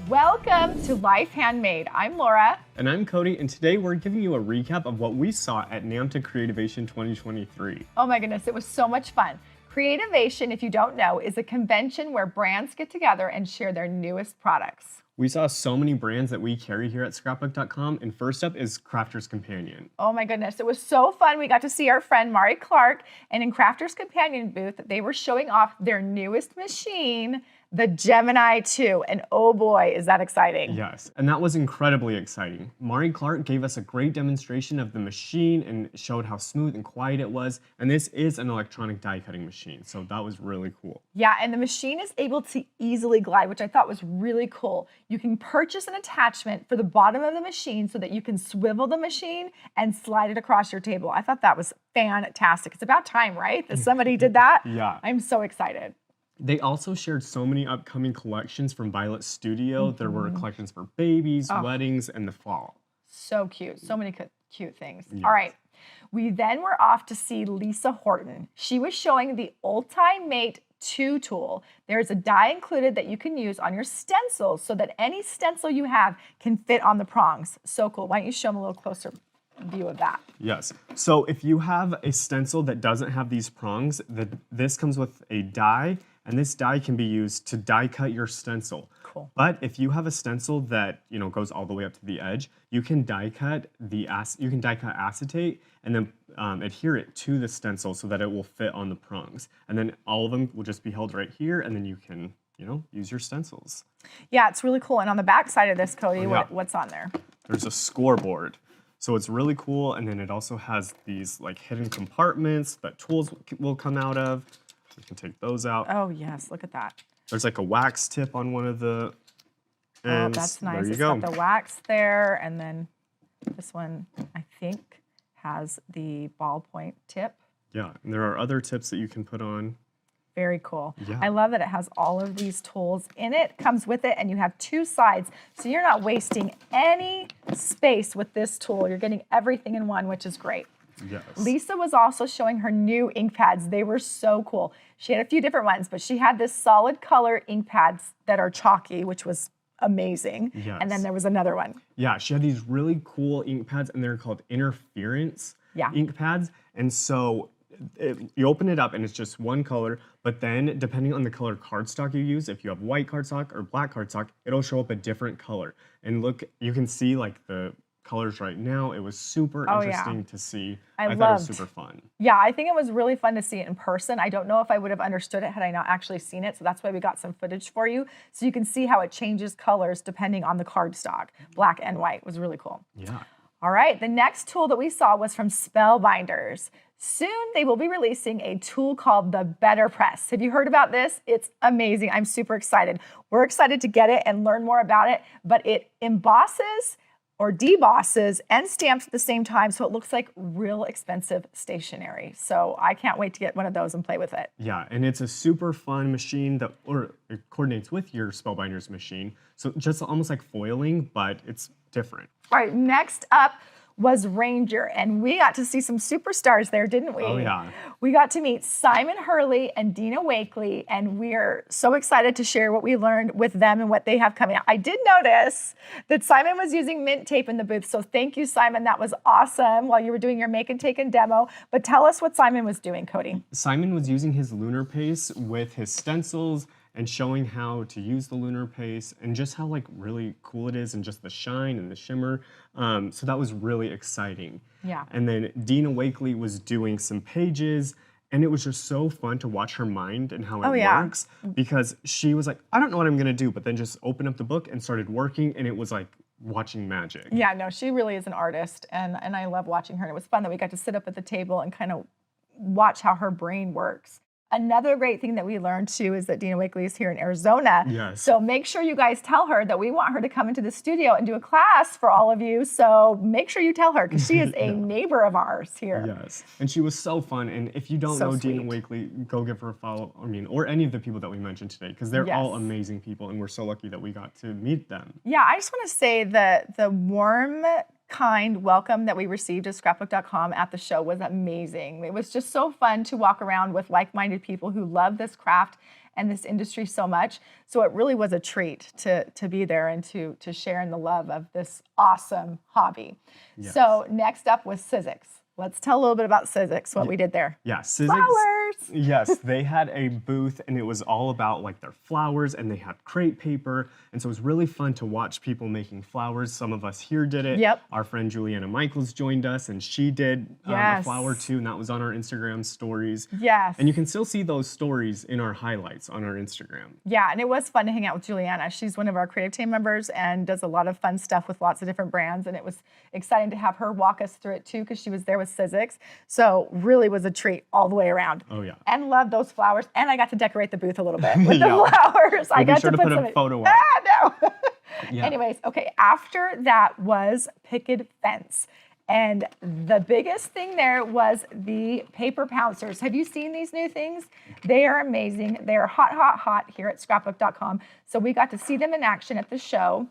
Welcome to Life Handmade. I'm Laura. And I'm Cody, and today we're giving you a recap of what we saw at NAMTA Creativation 2023. Oh my goodness, it was so much fun. Creativation, if you don't know, is a convention where brands get together and share their newest products. We saw so many brands that we carry here at Scrapbook.com, and first up is Crafter's Companion. Oh my goodness, it was so fun. We got to see our friend Mari Clark, and in Crafter's Companion booth, they were showing off their newest machine, the Gemini 2, and oh boy, is that exciting. Yes, and that was incredibly exciting. Mari Clark gave us a great demonstration of the machine and showed how smooth and quiet it was, and this is an electronic die cutting machine, so that was really cool. Yeah, and the machine is able to easily glide, which I thought was really cool. You can purchase an attachment for the bottom of the machine so that you can swivel the machine and slide it across your table. I thought that was fantastic. It's about time, right, that somebody did that? Yeah. I'm so excited. They also shared so many upcoming collections from Violet Studio. There were collections for babies, weddings, and the fall. So cute. So many cute things. Yes. All right. We then were off to see Lisa Horton. She was showing the Ultimate 2 tool. There's a die included that you can use on your stencils so that any stencil you have can fit on the prongs. So cool. Why don't you show them a little closer view of that? Yes. So if you have a stencil that doesn't have these prongs, this comes with a die, and this die can be used to die cut your stencil. Cool. But if you have a stencil that goes all the way up to the edge, you can die cut acetate and then adhere it to the stencil so that it will fit on the prongs. And then all of them will just be held right here, and then you can use your stencils. Yeah, it's really cool. And on the back side of this, Cody, what's on there? There's a scoreboard. So it's really cool, and then it also has these like hidden compartments that tools will come out of. You can take those out. Oh yes, look at that. There's like a wax tip on one of the ends. Oh, that's nice. There you It's go. got the wax there, and then this one, I think, has the ballpoint tip. Yeah, and there are other tips that you can put on. Very cool. Yeah. I love that it has all of these tools in it, comes with it, and you have 2 sides, so you're not wasting any space with this tool. You're getting everything in one, which is great. Yes. Lisa was also showing her new ink pads. They were so cool. She had a few different ones, but she had this solid color ink pads that are chalky, which was amazing. Yes. And then there was another one. Yeah, she had these really cool ink pads, and they're called interference ink pads. And so you open it up, and it's just one color, but then depending on the color cardstock you use, if you have white cardstock or black cardstock, it'll show up a different color. And look, you can see like the colors right now. It was super interesting to see. I thought it was super fun. Yeah, I think it was really fun to see it in person. I don't know if I would have understood it had I not actually seen it, so that's why we got some footage for you. So you can see how it changes colors depending on the cardstock. Black and white was really cool. Yeah. All right, the next tool that we saw was from Spellbinders. Soon they will be releasing a tool called the Better Press. Have you heard about this? It's amazing. I'm super excited. We're excited to get it and learn more about it, but it embosses or debosses and stamps at the same time, so it looks like real expensive stationery. So I can't wait to get one of those and play with it. Yeah, and it's a super fun machine it coordinates with your Spellbinders machine. So just almost like foiling, but it's different. All right, next up was Ranger, and we got to see some superstars there, didn't we? Oh, yeah. We got to meet Simon Hurley and Dina Wakely, and we're so excited to share what we learned with them and what they have coming out. I did notice that Simon was using mint tape in the booth, so thank you, Simon. That was awesome while you were doing your make and take and demo. But tell us what Simon was doing, Cody. Simon was using his lunar paste with his stencils and showing how to use the lunar paste and just how like really cool it is and just the shine and the shimmer. So that was really exciting. Yeah. And then Dina Wakely was doing some pages, and it was just so fun to watch her mind and how it works, because she was like, I don't know what I'm gonna do, but then just opened up the book and started working, and it was like watching magic. Yeah, no, she really is an artist, and I love watching her. And it was fun that we got to sit up at the table and kind of watch how her brain works. Another great thing that we learned too is that Dina Wakely is here in Arizona. Yes. So make sure you guys tell her that we want her to come into the studio and do a class for all of you. So make sure you tell her, because she is a neighbor of ours here. Yes. And she was so fun. And if you don't know Dina Wakely, go give her a follow. Or any of the people that we mentioned today, because they're all amazing people, and we're so lucky that we got to meet them. Yeah, I just want to say that the warm, kind welcome that we received at Scrapbook.com at the show was amazing. It was just so fun to walk around with like-minded people who love this craft and this industry so much. So it really was a treat to be there and to share in the love of this awesome hobby. Yes. So next up was Sizzix. Let's tell a little bit about Sizzix, what we did there. Yeah, Sizzix. Flowers! Yes, they had a booth and it was all about like their flowers, and they had crepe paper. And so it was really fun to watch people making flowers. Some of us here did it. Yep. Our friend Juliana Michaels joined us and she did a flower too, and that was on our Instagram stories. Yes. And you can still see those stories in our highlights on our Instagram. Yeah, and it was fun to hang out with Juliana. She's one of our creative team members and does a lot of fun stuff with lots of different brands. And it was exciting to have her walk us through it too, because she was there with Sizzix. So really was a treat all the way around. Oh yeah. And loved those flowers. And I got to decorate the booth a little bit with the flowers. I got to put a photo up. No. Anyways, okay, after that was picket fence. And the biggest thing there was the paper pouncers. Have you seen these new things? They are amazing. They are hot, hot, hot here at Scrapbook.com. So we got to see them in action at the show.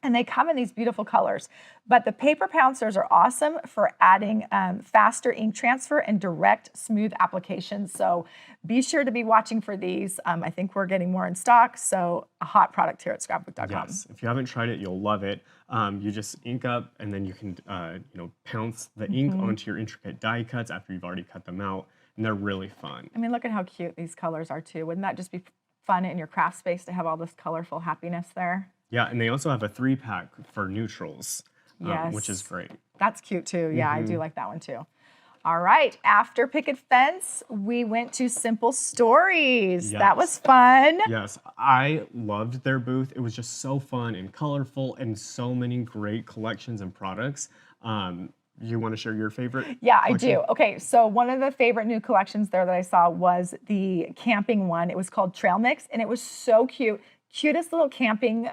And they come in these beautiful colors. But the paper pouncers are awesome for adding faster ink transfer and direct, smooth applications. So be sure to be watching for these. I think we're getting more in stock. So a hot product here at Scrapbook.com. Yes, if you haven't tried it, you'll love it. You just ink up, and then you can pounce the ink onto your intricate die cuts after you've already cut them out. And they're really fun. I mean, look at how cute these colors are too. Wouldn't that just be fun in your craft space to have all this colorful happiness there? Yeah, and they also have a 3-pack for neutrals, which is great. That's cute too. Yeah, I do like that one too. All right, after picket fence, we went to Simple Stories. Yes. That was fun. Yes, I loved their booth. It was just so fun and colorful and so many great collections and products. You want to share your favorite? Yeah, collection? I do. Okay, so one of the favorite new collections there that I saw was the camping one. It was called Trail Mix, and it was so cute. Cutest little camping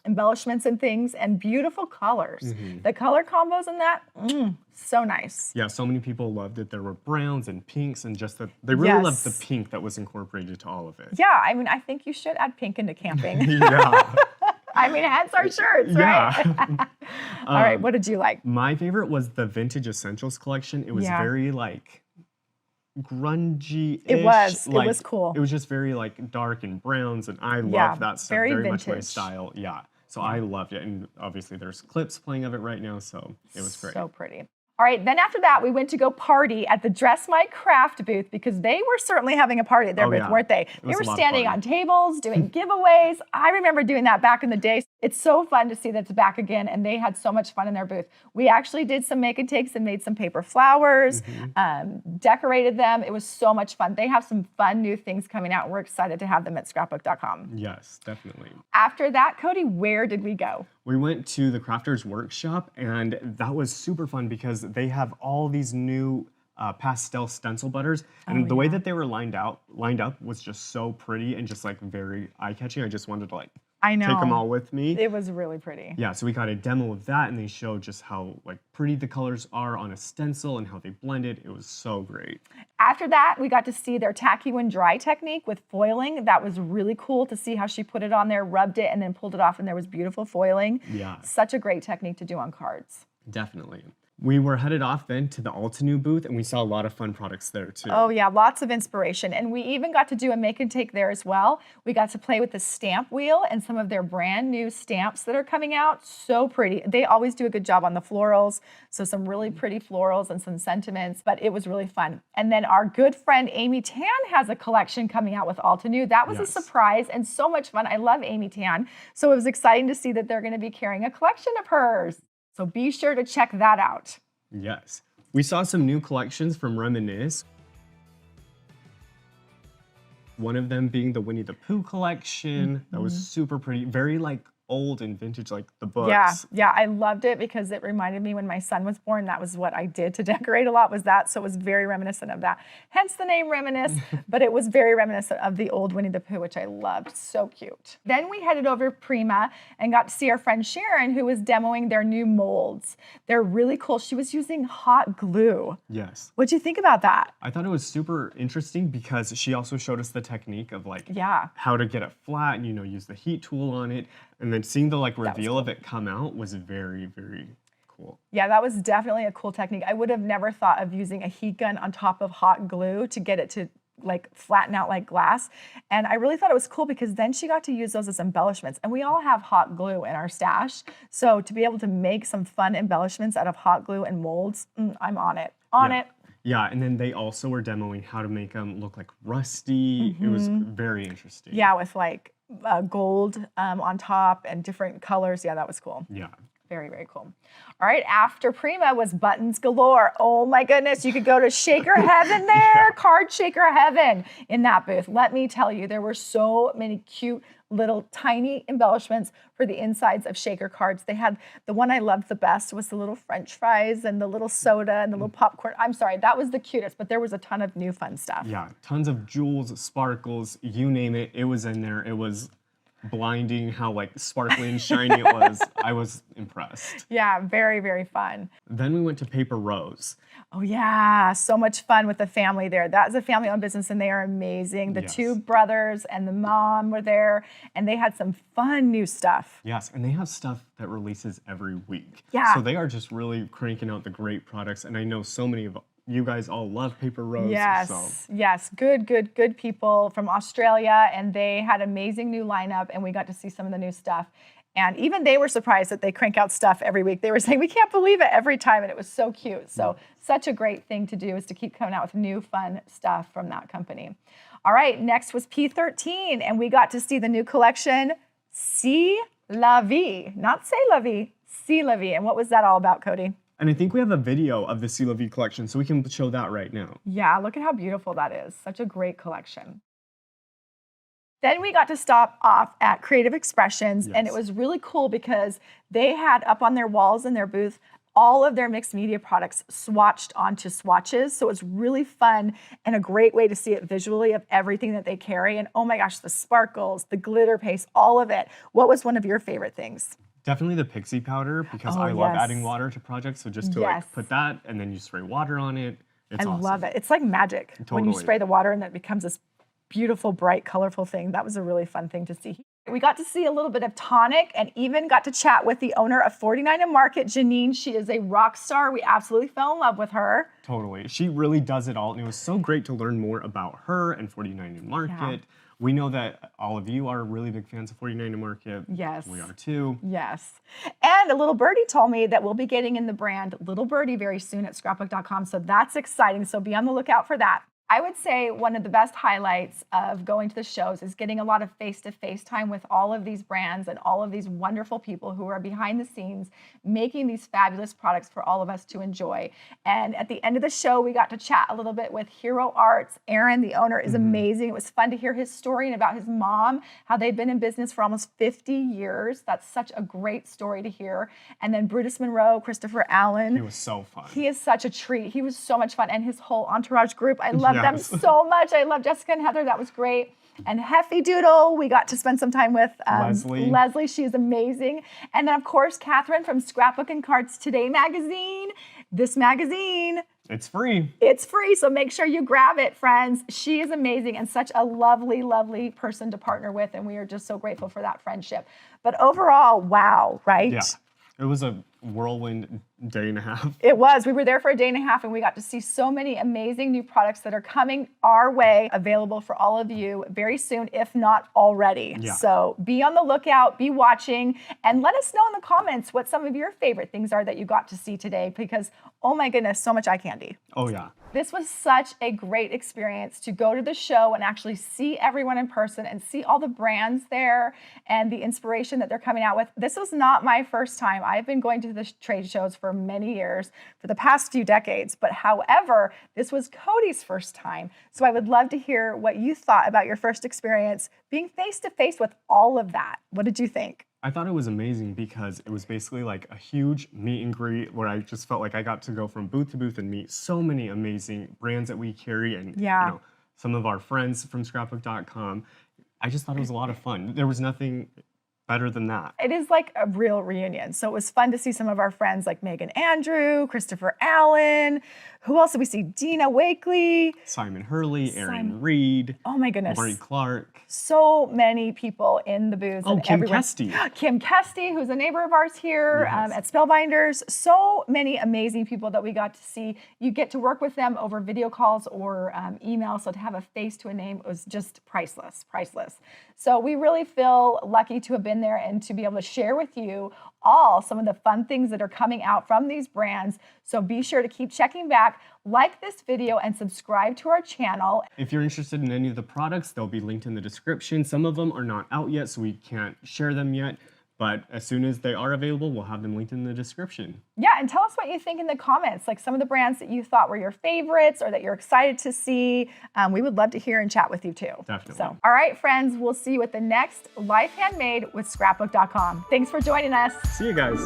embellishments and things, and beautiful colors. The color combos in that, so nice. Yeah, so many people loved it. There were browns and pinks, and just they really loved the pink that was incorporated to all of it. Yeah, I mean, I think you should add pink into camping. Yeah. I mean, hence our shirts, right? Yeah. All right, what did you like? My favorite was the Vintage Essentials collection. It was very like grungy-ish. It was cool. It was just very like dark and browns, and I love that stuff. Very much my style. Yeah. So I loved it, and obviously there's clips playing of it right now, so it was great. So pretty. All right, then after that, we went to go party at the Dress My Craft booth, because they were certainly having a party at their booth, weren't they? They were standing on tables, doing giveaways. I remember doing that back in the day. It's so fun to see that it's back again, and they had so much fun in their booth. We actually did some make and takes and made some paper flowers, decorated them. It was so much fun. They have some fun new things coming out, and we're excited to have them at Scrapbook.com. Yes, definitely. After that, Cody, where did we go? We went to the Crafters Workshop, and that was super fun because they have all these new pastel stencil butters, and the way that they were lined up was just so pretty and just like very eye-catching. I just wanted to like take them all with me. It was really pretty. Yeah, so we got a demo of that, and they showed just how like pretty the colors are on a stencil and how they blended. It was so great. After that, we got to see their tacky when dry technique with foiling. That was really cool to see how she put it on there, rubbed it, and then pulled it off, and there was beautiful foiling. Yeah. Such a great technique to do on cards. Definitely. We were headed off then to the Altenew booth, and we saw a lot of fun products there too. Oh yeah, lots of inspiration. And we even got to do a make and take there as well. We got to play with the stamp wheel and some of their brand new stamps that are coming out. So pretty. They always do a good job on the florals. So some really pretty florals and some sentiments, but it was really fun. And then our good friend Amy Tan has a collection coming out with Altenew. That was a surprise and so much fun. I love Amy Tan. So it was exciting to see that they're going to be carrying a collection of hers. So be sure to check that out. Yes. We saw some new collections from REMINISCE. One of them being the Winnie the Pooh collection. That was super pretty. Very like old and vintage, like the books. Yeah, I loved it because it reminded me when my son was born, that was what I did to decorate a lot, was that. So it was very reminiscent of that. Hence the name Reminisce, but it was very reminiscent of the old Winnie the Pooh, which I loved. So cute. Then we headed over to Prima and got to see our friend Sharon, who was demoing their new molds. They're really cool. She was using hot glue. Yes. What'd you think about that? I thought it was super interesting because she also showed us the technique of like how to get it flat and, use the heat tool on it. And then seeing the like reveal of it come out was very, very cool. Yeah, that was definitely a cool technique. I would have never thought of using a heat gun on top of hot glue to get it to like flatten out like glass. And I really thought it was cool because then she got to use those as embellishments. And we all have hot glue in our stash. So to be able to make some fun embellishments out of hot glue and molds, I'm on it. Yeah, and then they also were demoing how to make them look like rusty. It was very interesting. Yeah, with like gold on top and different colors. Yeah, that was cool. Yeah. Very, very cool. All right, after Prima was buttons galore. Oh my goodness, you could go to shaker heaven there, card shaker heaven in that booth. Let me tell you, there were so many cute little tiny embellishments for the insides of shaker cards. They had, the one I loved the best was the little French fries and the little soda and the little popcorn. I'm sorry, that was the cutest, but there was a ton of new fun stuff. Yeah, tons of jewels, sparkles, you name it, it was in there. It was blinding how like sparkly and shiny it was. I was impressed. Yeah, very, very fun. Then we went to Paper Rose. Oh yeah, so much fun with the family there. That's a family-owned business and they are amazing. The two brothers and the mom were there and they had some fun new stuff. Yes, and they have stuff that releases every week. Yeah. So they are just really cranking out the great products, and I know so many of you guys all love Paper Rose. Yes, yes, good people from Australia, and they had amazing new lineup, and we got to see some of the new stuff. And even they were surprised that they crank out stuff every week. They were saying, we can't believe it every time, and it was so cute. So such a great thing to do is to keep coming out with new fun stuff from that company. All right, next was P13, and we got to see the new collection, C'est la vie. Not C'est la vie, C'est la vie. And what was that all about, Cody? And I think we have a video of the C'est la vie collection, so we can show that right now. Yeah, look at how beautiful that is. Such a great collection. Then we got to stop off at Creative Expressions, and it was really cool because they had up on their walls in their booth all of their mixed media products swatched onto swatches. So it was really fun and a great way to see it visually of everything that they carry. And oh my gosh, the sparkles, the glitter paste, all of it. What was one of your favorite things? Definitely the pixie powder, because I love adding water to projects. So just to like put that and then you spray water on it. It's awesome. I love it. It's like magic. When you spray the water and then it becomes this beautiful, bright, colorful thing. That was a really fun thing to see. We got to see a little bit of Tonic and even got to chat with the owner of 49 and Market, Janine. She is a rock star. We absolutely fell in love with her. Totally. She really does it all. And it was so great to learn more about her and 49 and Market. Yeah. We know that all of you are really big fans of 49 and Market. Yes. We are too. Yes. And a little birdie told me that we'll be getting in the brand Little Birdie very soon at Scrapbook.com. So that's exciting. So be on the lookout for that. I would say one of the best highlights of going to the shows is getting a lot of face-to-face time with all of these brands and all of these wonderful people who are behind the scenes making these fabulous products for all of us to enjoy. And at the end of the show, we got to chat a little bit with Hero Arts. Aaron, the owner, is amazing. It was fun to hear his story and about his mom, how they've been in business for almost 50 years. That's such a great story to hear. And then Brutus Monroe, Christopher Allen. He was so fun. He is such a treat. He was so much fun. And his whole entourage group, I love them so much. I love Jessica and Heather. That was great. And Heffy Doodle, we got to spend some time with Leslie. She's amazing. And then, of course, Catherine from Scrapbook and Cards Today magazine. This magazine. It's free. It's free, so make sure you grab it, friends. She is amazing and such a lovely, lovely person to partner with, and we are just so grateful for that friendship. But overall, wow, right? Yeah. It was a whirlwind day and a half. It was. We were there for a day and a half, and we got to see so many amazing new products that are coming our way, available for all of you very soon, if not already. Yeah. So be on the lookout, be watching, and let us know in the comments what some of your favorite things are that you got to see today, because, oh my goodness, so much eye candy. Oh, yeah. This was such a great experience to go to the show and actually see everyone in person and see all the brands there and the inspiration that they're coming out with. This was not my first time. I've been going to the trade shows for many years, for the past few decades. But however, this was Cody's first time. So I would love to hear what you thought about your first experience being face-to-face with all of that. What did you think? I thought it was amazing because it was basically like a huge meet and greet where I just felt like I got to go from booth to booth and meet so many amazing brands that we carry and you know, some of our friends from Scrapbook.com. I just thought it was a lot of fun. There was nothing better than that? It is like a real reunion. So it was fun to see some of our friends like Megan Andrew, Christopher Allen. Who else did we see? Dina Wakely. Simon Hurley, Aaron Reed. Oh my goodness. Lori Clark. So many people in the booth. Oh, Kim Kesty. Kim Kesty, who's a neighbor of ours here at Spellbinders. So many amazing people that we got to see. You get to work with them over video calls or email. So to have a face to a name was just priceless, priceless. So we really feel lucky to have been there and to be able to share with you all some of the fun things that are coming out from these brands. So be sure to keep checking back, like this video, and subscribe to our channel. If you're interested in any of the products, they'll be linked in the description. Some of them are not out yet, so we can't share them yet. But as soon as they are available, we'll have them linked in the description. Yeah, and tell us what you think in the comments, like some of the brands that you thought were your favorites or that you're excited to see. We would love to hear and chat with you too. Definitely. So, all right, friends, we'll see you at the next Life Handmade with Scrapbook.com. Thanks for joining us. See you guys.